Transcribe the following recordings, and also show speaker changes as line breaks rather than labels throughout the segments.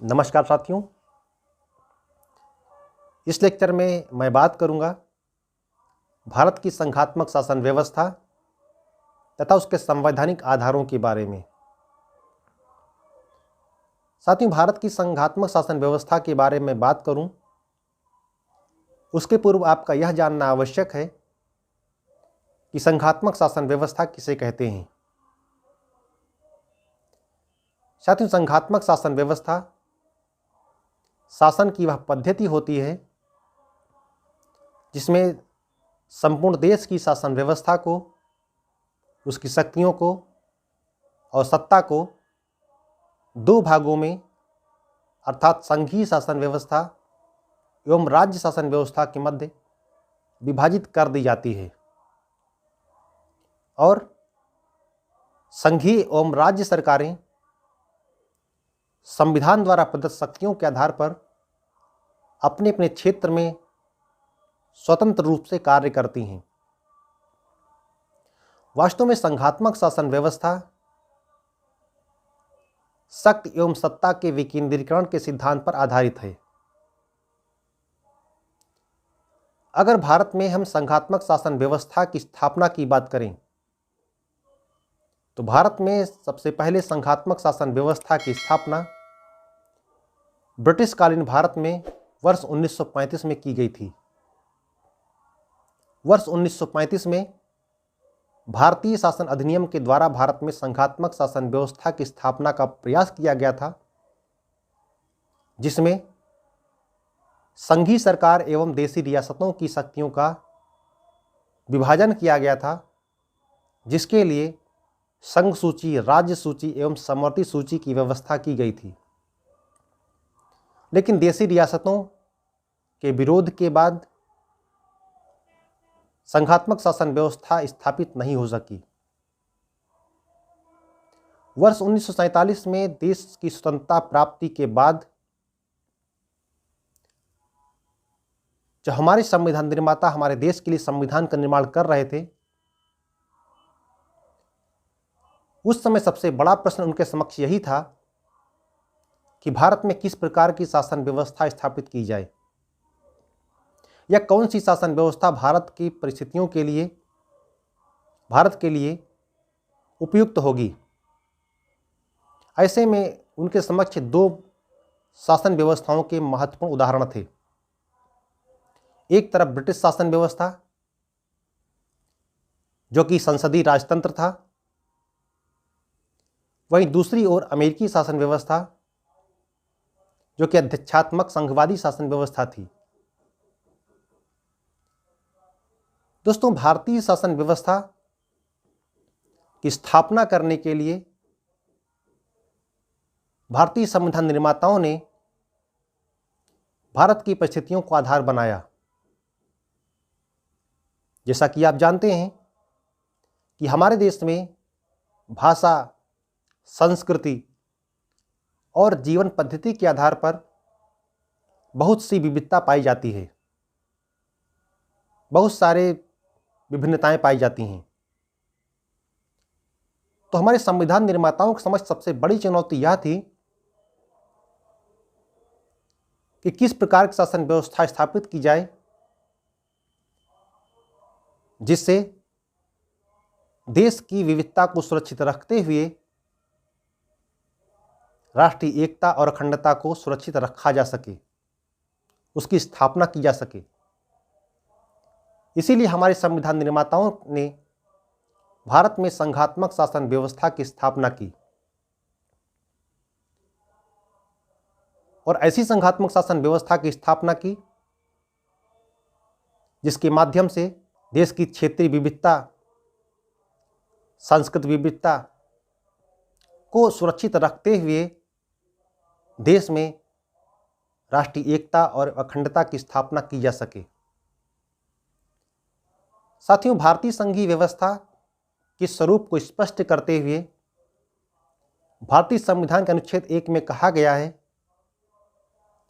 नमस्कार साथियों। इस लेक्चर में मैं बात करूंगा भारत की संघात्मक शासन व्यवस्था तथा उसके संवैधानिक आधारों के बारे में। साथियों, भारत की संघात्मक शासन व्यवस्था के बारे में बात करूं उसके पूर्व आपका यह जानना आवश्यक है कि संघात्मक शासन व्यवस्था किसे कहते हैं। साथियों, संघात्मक शासन व्यवस्था शासन की वह पद्धति होती है जिसमें संपूर्ण देश की शासन व्यवस्था को, उसकी शक्तियों को और सत्ता को दो भागों में अर्थात संघीय शासन व्यवस्था एवं राज्य शासन व्यवस्था के मध्य विभाजित कर दी जाती है और संघीय एवं राज्य सरकारें संविधान द्वारा प्रदत्त शक्तियों के आधार पर अपने अपने क्षेत्र में स्वतंत्र रूप से कार्य करती हैं। वास्तव में संघात्मक शासन व्यवस्था शक्ति एवं सत्ता के विकेंद्रीकरण के सिद्धांत पर आधारित है। अगर भारत में हम संघात्मक शासन व्यवस्था की स्थापना की बात करें तो भारत में सबसे पहले संघात्मक शासन व्यवस्था की स्थापना ब्रिटिश कालीन भारत में वर्ष 1935 में की गई थी। वर्ष 1935 में भारतीय शासन अधिनियम के द्वारा भारत में संघात्मक शासन व्यवस्था की स्थापना का प्रयास किया गया था, जिसमें संघीय सरकार एवं देशी रियासतों की शक्तियों का विभाजन किया गया था, जिसके लिए संघ सूची, राज्य सूची एवं समवर्ती सूची की व्यवस्था की गई थी। लेकिन देशी रियासतों के विरोध के बाद संघात्मक शासन व्यवस्था स्थापित नहीं हो सकी। वर्ष 1947 में देश की स्वतंत्रता प्राप्ति के बाद जो हमारे संविधान निर्माता हमारे देश के लिए संविधान का निर्माण कर रहे थे, उस समय सबसे बड़ा प्रश्न उनके समक्ष यही था कि भारत में किस प्रकार की शासन व्यवस्था स्थापित की जाए या कौन सी शासन व्यवस्था भारत की परिस्थितियों के लिए, भारत के लिए उपयुक्त होगी। ऐसे में उनके समक्ष दो शासन व्यवस्थाओं के महत्वपूर्ण उदाहरण थे। एक तरफ ब्रिटिश शासन व्यवस्था जो कि संसदीय राजतंत्र था, वहीं दूसरी ओर अमेरिकी शासन व्यवस्था जो कि अध्यक्षात्मक संघवादी शासन व्यवस्था थी। दोस्तों, भारतीय शासन व्यवस्था की स्थापना करने के लिए भारतीय संविधान निर्माताओं ने भारत की परिस्थितियों को आधार बनाया। जैसा कि आप जानते हैं कि हमारे देश में भाषा, संस्कृति और जीवन पद्धति के आधार पर बहुत सी विविधता पाई जाती है, बहुत सारे विभिन्नताएं पाई जाती हैं। तो हमारे संविधान निर्माताओं के समक्ष सबसे बड़ी चुनौती यह थी कि किस प्रकार की शासन व्यवस्था स्थापित की जाए जिससे देश की विविधता को सुरक्षित रखते हुए राष्ट्रीय एकता और अखंडता को सुरक्षित रखा जा सके, उसकी स्थापना की जा सके। इसीलिए हमारे संविधान निर्माताओं ने भारत में संघात्मक शासन व्यवस्था की स्थापना की और ऐसी संघात्मक शासन व्यवस्था की स्थापना की जिसके माध्यम से देश की क्षेत्रीय विविधता, सांस्कृतिक विविधता को सुरक्षित रखते हुए देश में राष्ट्रीय एकता और अखंडता की स्थापना की जा सके। साथियों, भारतीय संघीय व्यवस्था के स्वरूप को स्पष्ट करते हुए भारतीय संविधान के अनुच्छेद 1 में कहा गया है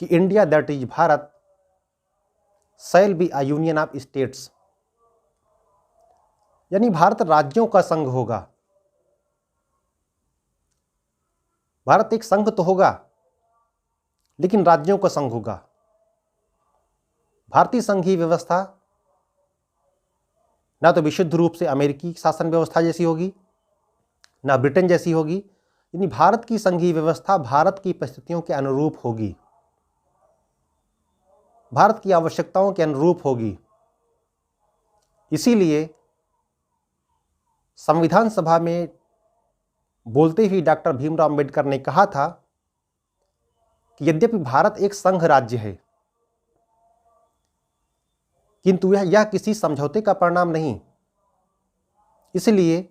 कि India that is Bharat shall be a union of states, यानी भारत राज्यों का संघ होगा। भारत एक संघ तो होगा लेकिन राज्यों का संघ होगा। भारतीय संघीय व्यवस्था ना तो विशुद्ध रूप से अमेरिकी शासन व्यवस्था जैसी होगी, ना ब्रिटेन जैसी होगी। यानी भारत की संघीय व्यवस्था भारत की परिस्थितियों के अनुरूप होगी, भारत की आवश्यकताओं के अनुरूप होगी। इसीलिए संविधान सभा में बोलते ही डॉक्टर भीमराव अंबेडकर ने कहा था कि यद्यपि भारत एक संघ राज्य है, किंतु यह किसी समझौते का परिणाम नहीं। इसलिए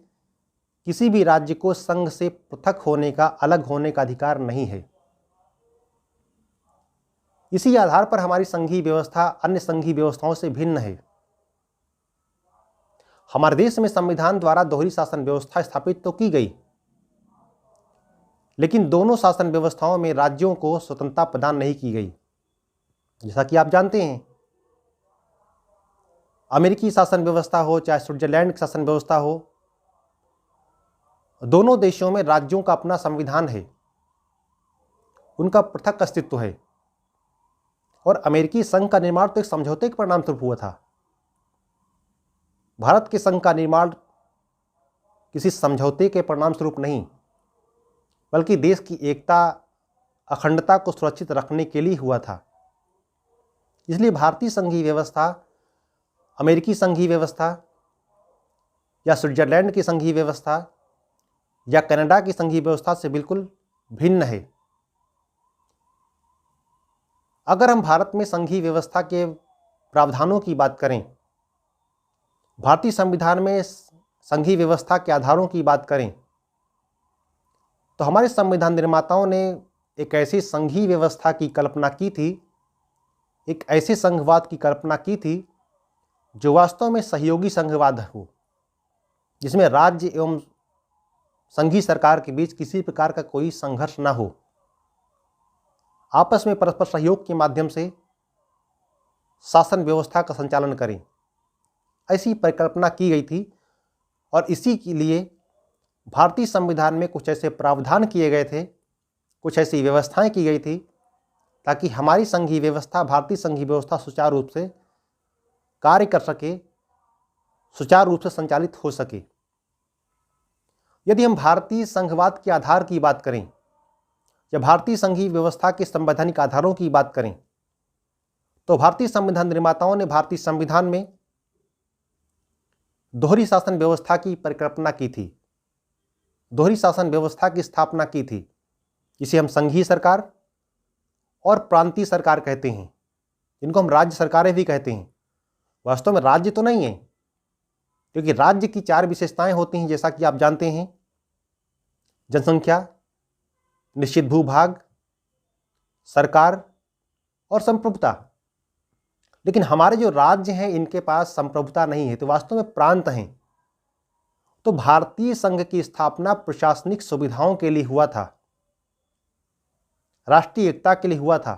किसी भी राज्य को संघ से पृथक होने का, अलग होने का अधिकार नहीं है। इसी आधार पर हमारी संघीय व्यवस्था अन्य संघीय व्यवस्थाओं से भिन्न है। हमारे देश में संविधान द्वारा दोहरी शासन व्यवस्था स्थापित तो की गई, लेकिन दोनों शासन व्यवस्थाओं में राज्यों को स्वतंत्रता प्रदान नहीं की गई। जैसा कि आप जानते हैं, अमेरिकी शासन व्यवस्था हो चाहे स्विट्जरलैंड की शासन व्यवस्था हो, दोनों देशों में राज्यों का अपना संविधान है, उनका पृथक अस्तित्व है। और अमेरिकी संघ का निर्माण तो एक समझौते के परिणाम स्वरूप हुआ था। भारत के संघ का निर्माण किसी समझौते के परिणाम स्वरूप नहीं, बल्कि देश की एकता, अखंडता को सुरक्षित रखने के लिए हुआ था। इसलिए भारतीय संघीय व्यवस्था अमेरिकी संघीय व्यवस्था या स्विट्जरलैंड की संघीय व्यवस्था या कनाडा की संघीय व्यवस्था से बिल्कुल भिन्न है। अगर हम भारत में संघीय व्यवस्था के प्रावधानों की बात करें, भारतीय संविधान में संघीय व्यवस्था के आधारों की बात करें, तो हमारे संविधान निर्माताओं ने एक ऐसी संघीय व्यवस्था की कल्पना की थी, एक ऐसे संघवाद की कल्पना की थी जो वास्तव में सहयोगी संघवाद हो, जिसमें राज्य एवं संघीय सरकार के बीच किसी प्रकार का कोई संघर्ष न हो, आपस में परस्पर सहयोग के माध्यम से शासन व्यवस्था का संचालन करें, ऐसी परिकल्पना की गई थी। और इसी के लिए भारतीय संविधान में कुछ ऐसे प्रावधान किए गए थे, कुछ ऐसी व्यवस्थाएं की गई थी, ताकि हमारी संघीय व्यवस्था, भारतीय संघीय व्यवस्था सुचारू रूप से कार्य कर सके, सुचारू रूप से संचालित हो सके। यदि हम भारतीय संघवाद के आधार की बात करें या भारतीय संघीय व्यवस्था के संवैधानिक आधारों की बात करें, तो भारतीय संविधान निर्माताओं ने भारतीय संविधान में दोहरी शासन व्यवस्था की परिकल्पना की थी, दोहरी शासन व्यवस्था की स्थापना की थी, जिसे हम संघीय सरकार और प्रांतीय सरकार कहते हैं, जिनको हम राज्य सरकारें भी कहते हैं। वास्तव में राज्य तो नहीं है, क्योंकि राज्य की 4 विशेषताएं होती हैं, जैसा कि आप जानते हैं: जनसंख्या, निश्चित भूभाग, सरकार और संप्रभुता। लेकिन हमारे जो राज्य हैं, इनके पास संप्रभुता नहीं है, तो वास्तव में प्रांत हैं। तो भारतीय संघ की स्थापना प्रशासनिक सुविधाओं के लिए हुआ था, राष्ट्रीय एकता के लिए हुआ था,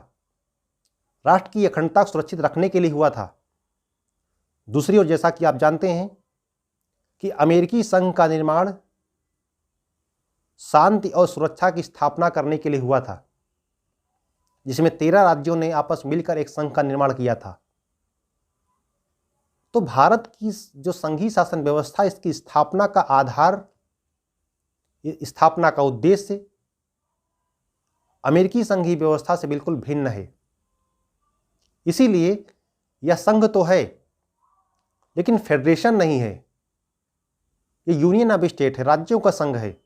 राष्ट्र की अखंडता को सुरक्षित रखने के लिए हुआ था। दूसरी ओर, जैसा कि आप जानते हैं कि अमेरिकी संघ का निर्माण शांति और सुरक्षा की स्थापना करने के लिए हुआ था, जिसमें 13 राज्यों ने आपस मिलकर एक संघ का निर्माण किया था। तो भारत की जो संघीय शासन व्यवस्था, इसकी स्थापना का आधार, स्थापना का उद्देश्य अमेरिकी संघीय व्यवस्था से बिल्कुल भिन्न है। इसीलिए यह संघ तो है, लेकिन फेडरेशन नहीं है, ये यूनियन ऑफ स्टेट है, राज्यों का संघ है।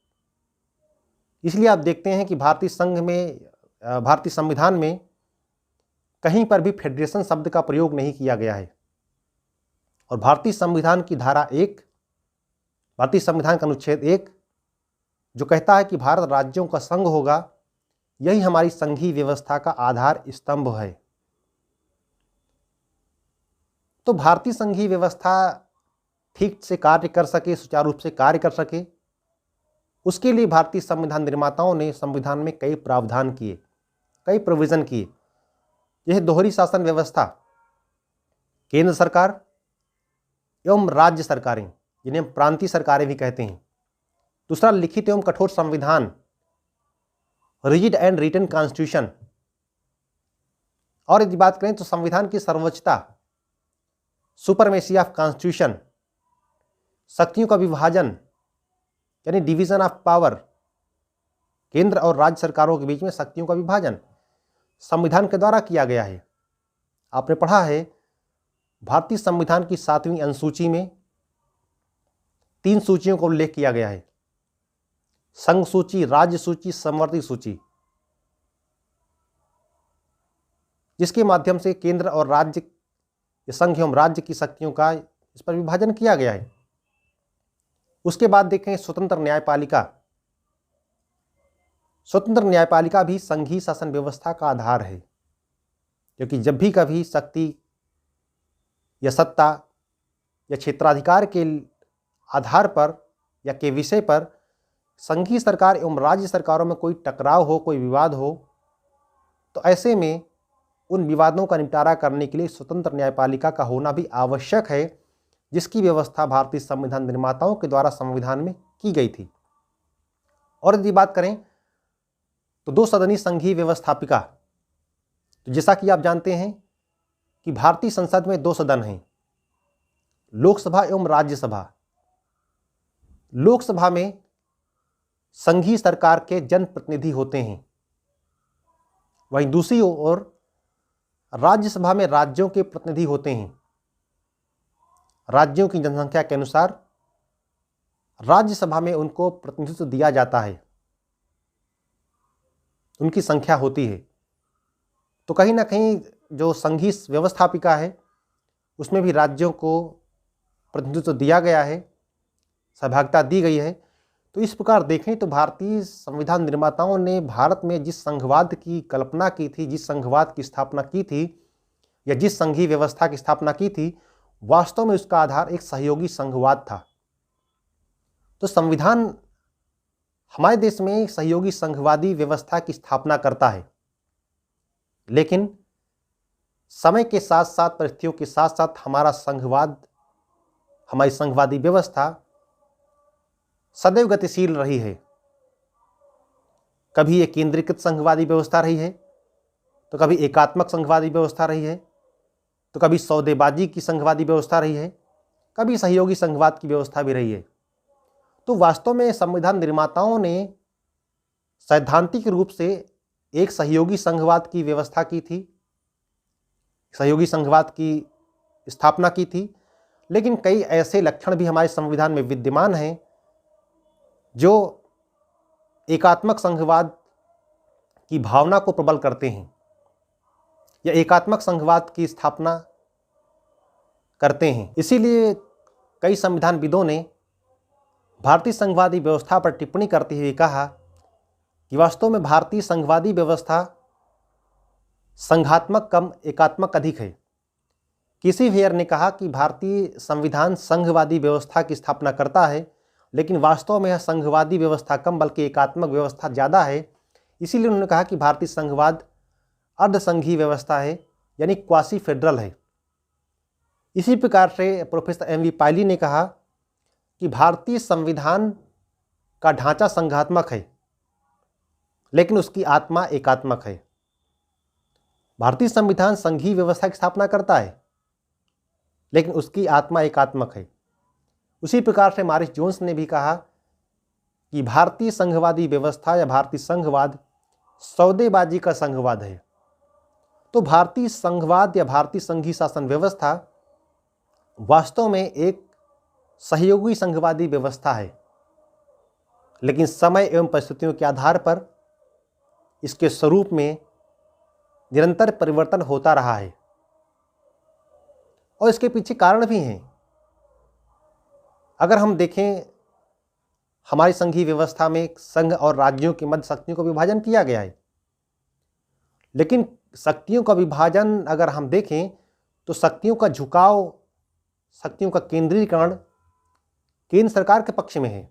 इसलिए आप देखते हैं कि भारतीय संघ में, भारतीय संविधान में कहीं पर भी फेडरेशन शब्द का प्रयोग नहीं किया गया है। और भारतीय संविधान की धारा 1, भारतीय संविधान का अनुच्छेद 1 जो कहता है कि भारत राज्यों का संघ होगा, यही हमारी संघीय व्यवस्था का आधार स्तंभ है। तो भारतीय संघीय व्यवस्था ठीक से कार्य कर सके, सुचारू रूप से कार्य कर सके, उसके लिए भारतीय संविधान निर्माताओं ने संविधान में कई प्रावधान किए, कई प्रोविज़न किए। यह दोहरी शासन व्यवस्था, केंद्र सरकार एवं राज्य सरकारें, जिन्हें हम प्रांतीय सरकारें भी कहते हैं। दूसरा, लिखित एवं कठोर संविधान, रिजिड एंड रिटन कॉन्स्टिट्यूशन, और यदि बात करें तो संविधान की सर्वोच्चता, सुपरमेसी ऑफ कॉन्स्टिट्यूशन, शक्तियों का विभाजन यानी डिवीजन ऑफ पावर, केंद्र और राज्य सरकारों के बीच में शक्तियों का विभाजन संविधान के द्वारा किया गया है। आपने पढ़ा है भारतीय संविधान की 7वीं अनुसूची में 3 सूचियों का उल्लेख किया गया है, संघ सूची, राज्य सूची, समवर्ती सूची, जिसके माध्यम से केंद्र और राज्य, संघ एवं राज्य की शक्तियों का इस पर विभाजन किया गया है। उसके बाद देखें स्वतंत्र न्यायपालिका। स्वतंत्र न्यायपालिका भी संघीय शासन व्यवस्था का आधार है, क्योंकि जब भी कभी शक्ति या सत्ता या क्षेत्राधिकार के आधार पर या के विषय पर संघीय सरकार एवं राज्य सरकारों में कोई टकराव हो, कोई विवाद हो, तो ऐसे में उन विवादों का निपटारा करने के लिए स्वतंत्र न्यायपालिका का होना भी आवश्यक है, जिसकी व्यवस्था भारतीय संविधान निर्माताओं के द्वारा संविधान में की गई थी। और यदि बात करें तो 2 सदनी संघीय व्यवस्थापिका, तो जैसा कि आप जानते हैं कि भारतीय संसद में 2 सदन हैं, लोकसभा एवं राज्यसभा। लोकसभा में संघीय सरकार के जनप्रतिनिधि होते हैं, वहीं दूसरी ओर राज्यसभा में राज्यों के प्रतिनिधि होते हैं। राज्यों की जनसंख्या के अनुसार राज्यसभा में उनको प्रतिनिधित्व दिया जाता है, उनकी संख्या होती है। तो कहीं ना कहीं जो संघीय व्यवस्थापिका है उसमें भी राज्यों को प्रतिनिधित्व दिया गया है, सहभागिता दी गई है। तो इस प्रकार देखें तो भारतीय संविधान निर्माताओं ने भारत में जिस संघवाद की कल्पना की थी, जिस संघवाद की स्थापना की थी या जिस संघीय व्यवस्था की स्थापना की थी, वास्तव में उसका आधार एक सहयोगी संघवाद था। तो संविधान हमारे देश में एक सहयोगी संघवादी व्यवस्था की स्थापना करता है, लेकिन समय के साथ साथ, परिस्थितियों के साथ साथ हमारा संघवाद, हमारी संघवादी व्यवस्था सदैव गतिशील रही है। कभी एक केंद्रीकृत संघवादी व्यवस्था रही है, तो कभी एकात्मक संघवादी व्यवस्था रही है, तो कभी सौदेबाजी की संघवादी व्यवस्था रही है, कभी सहयोगी संघवाद की व्यवस्था भी रही है। तो वास्तव में संविधान निर्माताओं ने सैद्धांतिक रूप से एक सहयोगी संघवाद की व्यवस्था की थी, सहयोगी संघवाद की स्थापना की थी, लेकिन कई ऐसे लक्षण भी हमारे संविधान में विद्यमान हैं जो एकात्मक संघवाद की भावना को प्रबल करते हैं या एकात्मक संघवाद की स्थापना करते हैं। इसीलिए कई संविधानविदों ने भारतीय संघवादी व्यवस्था पर टिप्पणी करते हुए कहा कि वास्तव में भारतीय संघवादी व्यवस्था संघात्मक कम एकात्मक अधिक है। किसी वेयर ने कहा कि भारतीय संविधान संघवादी व्यवस्था की स्थापना करता है, लेकिन वास्तव में यह संघवादी व्यवस्था कम बल्कि एकात्मक व्यवस्था ज़्यादा है। इसीलिए उन्होंने कहा कि भारतीय संघवाद अर्धसंघीय व्यवस्था है, यानी क्वासी फेडरल है। इसी प्रकार से प्रोफेसर एम वी पायली ने कहा कि भारतीय संविधान का ढांचा संघात्मक है, लेकिन उसकी आत्मा एकात्मक है। भारतीय संविधान संघीय व्यवस्था की स्थापना करता है, लेकिन उसकी आत्मा एकात्मक है। उसी प्रकार से मॉरिस जोन्स ने भी कहा कि भारतीय संघवादी व्यवस्था या भारतीय संघवाद सौदेबाजी का संघवाद है। तो भारतीय संघवाद या भारतीय संघीय शासन व्यवस्था वास्तव में एक सहयोगी संघवादी व्यवस्था है, लेकिन समय एवं परिस्थितियों के आधार पर इसके स्वरूप में निरंतर परिवर्तन होता रहा है। और इसके पीछे कारण भी हैं। अगर हम देखें, हमारी संघीय व्यवस्था में संघ और राज्यों के मध्य शक्तियों का विभाजन किया गया है, लेकिन शक्तियों का विभाजन अगर हम देखें तो शक्तियों का झुकाव, शक्तियों का केंद्रीकरण केंद्र सरकार के पक्ष में है।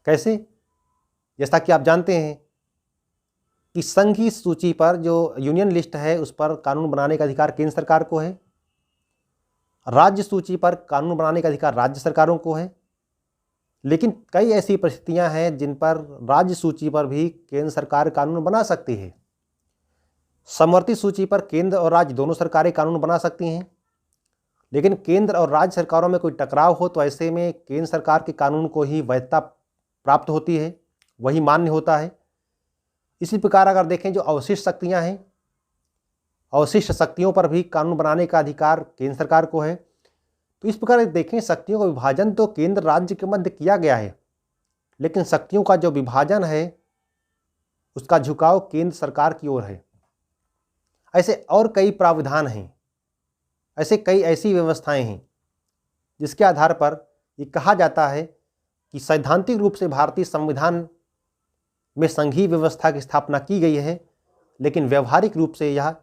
कैसे? जैसा कि आप जानते हैं कि संघ की सूची पर जो यूनियन लिस्ट है उस पर कानून बनाने का अधिकार केंद्र सरकार को है, राज्य सूची पर कानून बनाने का अधिकार राज्य सरकारों को है, लेकिन कई ऐसी परिस्थितियां हैं जिन पर राज्य सूची पर भी केंद्र सरकार कानून बना सकती है। समवर्ती सूची पर केंद्र और राज्य दोनों सरकारें कानून बना सकती हैं, लेकिन केंद्र और राज्य सरकारों में कोई टकराव हो तो ऐसे में केंद्र सरकार के कानून को ही वैधता प्राप्त होती है, वही मान्य होता है। इसी प्रकार अगर देखें जो अवशिष्ट शक्तियां हैं, अवशिष्ट शक्तियों पर भी कानून बनाने का अधिकार केंद्र सरकार को है। तो इस प्रकार देखें शक्तियों का विभाजन तो केंद्र राज्य के मध्य किया गया है, लेकिन शक्तियों का जो विभाजन है उसका झुकाव केंद्र सरकार की ओर है। ऐसे और कई प्रावधान हैं, ऐसे कई ऐसी व्यवस्थाएं हैं जिसके आधार पर ये कहा जाता है कि सैद्धांतिक रूप से भारतीय संविधान में संघीय व्यवस्था की स्थापना की गई है, लेकिन व्यवहारिक रूप से यह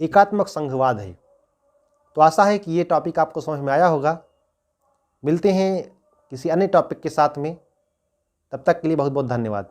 एकात्मक संघवाद है। तो आशा है कि ये टॉपिक आपको समझ में आया होगा। मिलते हैं किसी अन्य टॉपिक के साथ में, तब तक के लिए बहुत बहुत धन्यवाद।